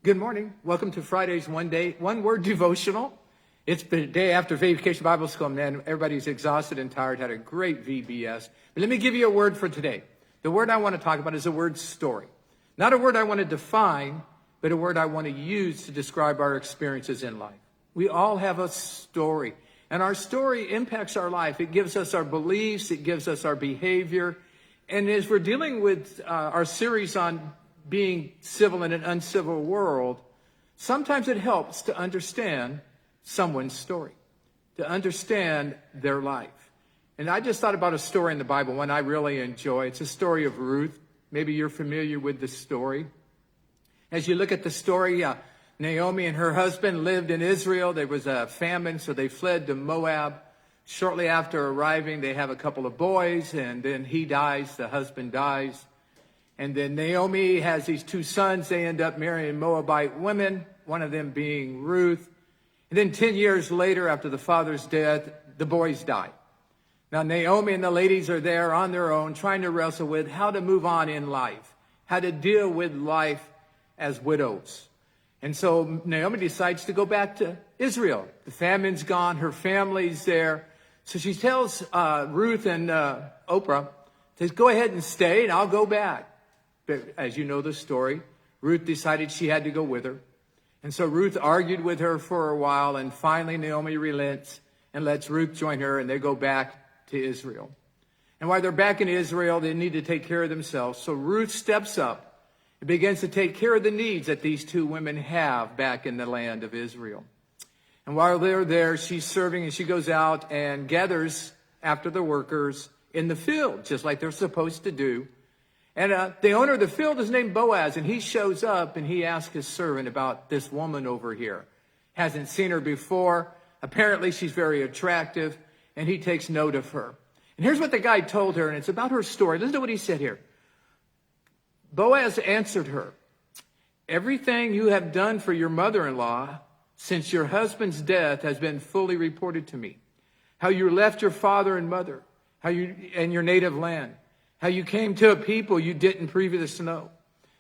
Good morning. Welcome to Friday's one word devotional. It's the day after Vacation Bible School, man. Everybody's exhausted and tired, had a great VBS. But let me give you a word for today. The word I want to talk about is the word story. Not a word I want to define, but a word I want to use to describe our experiences in life. We all have a story, and our story impacts our life. It gives us our beliefs. It gives us our behavior. And as we're dealing with our series on being civil in an uncivil world, sometimes it helps to understand someone's story, to understand their life. And I just thought about a story in the Bible, one I really enjoy. It's a story of Ruth. Maybe you're familiar with the story. As you look at the story, Naomi and her husband lived in Israel. There was a famine, so they fled to Moab. Shortly after arriving, they have a couple of boys, and then he dies, the husband dies. And then Naomi has these two sons. They end up marrying Moabite women, one of them being Ruth. And then 10 years later, after the father's death, the boys die. Now, Naomi and the ladies are there on their own, trying to wrestle with how to move on in life, how to deal with life as widows. And so Naomi decides to go back to Israel. The famine's gone. Her family's there. So she tells Ruth and Oprah, says, go ahead and stay, and I'll go back. But as you know the story, Ruth decided she had to go with her. And so Ruth argued with her for a while, and finally Naomi relents and lets Ruth join her, and they go back to Israel. And while they're back in Israel, they need to take care of themselves. So Ruth steps up and begins to take care of the needs that these two women have back in the land of Israel. And while they're there, she's serving, and she goes out and gathers after the workers in the field, just like they're supposed to do. And the owner of the field is named Boaz, and he shows up, and he asks his servant about this woman over here. Hasn't seen her before. Apparently, she's very attractive, and he takes note of her. And here's what the guy told her, and it's about her story. Listen to what he said here. Boaz answered her, everything you have done for your mother-in-law since your husband's death has been fully reported to me. How you left your father and mother, and your native land. How you came to a people you didn't previously know.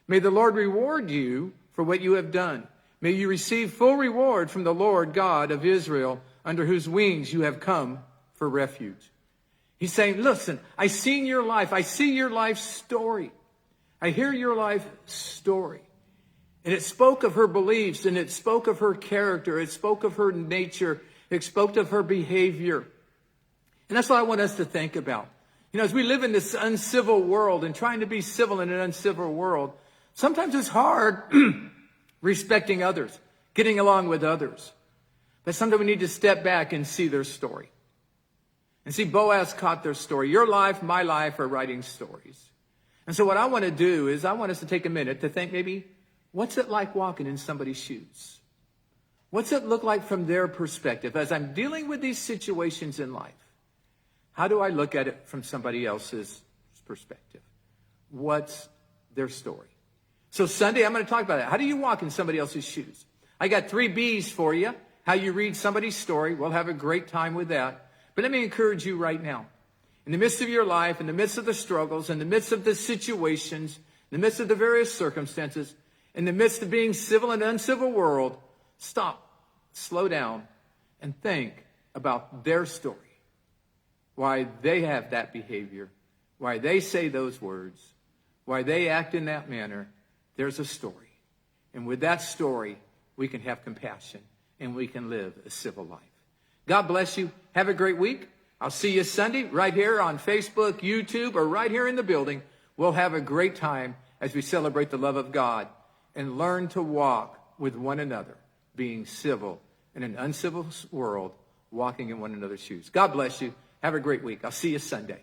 May the Lord reward you for what you have done. May you receive full reward from the Lord God of Israel, under whose wings you have come for refuge. He's saying, listen, I've seen your life. I see your life story. I hear your life story. And it spoke of her beliefs, and it spoke of her character. It spoke of her nature. It spoke of her behavior. And that's what I want us to think about. You know, as we live in this uncivil world and trying to be civil in an uncivil world, sometimes it's hard respecting others, getting along with others. But sometimes we need to step back and see their story. And see, Boaz caught their story. Your life, my life are writing stories. And so what I want to do is I want us to take a minute to think maybe, what's it like walking in somebody's shoes? What's it look like from their perspective as I'm dealing with these situations in life? How do I look at it from somebody else's perspective? What's their story? So Sunday, I'm going to talk about that. How do you walk in somebody else's shoes? I got 3 B's for you. How you read somebody's story. We'll have a great time with that. But let me encourage you right now. In the midst of your life, in the midst of the struggles, in the midst of the situations, in the midst of the various circumstances, in the midst of being civil and uncivil world, stop, slow down, and think about their story. Why they have that behavior, why they say those words, why they act in that manner. There's a story. And with that story, we can have compassion and we can live a civil life. God bless you. Have a great week. I'll see you Sunday right here on Facebook, YouTube, or right here in the building. We'll have a great time as we celebrate the love of God and learn to walk with one another, being civil in an uncivil world, walking in one another's shoes. God bless you. Have a great week. I'll see you Sunday.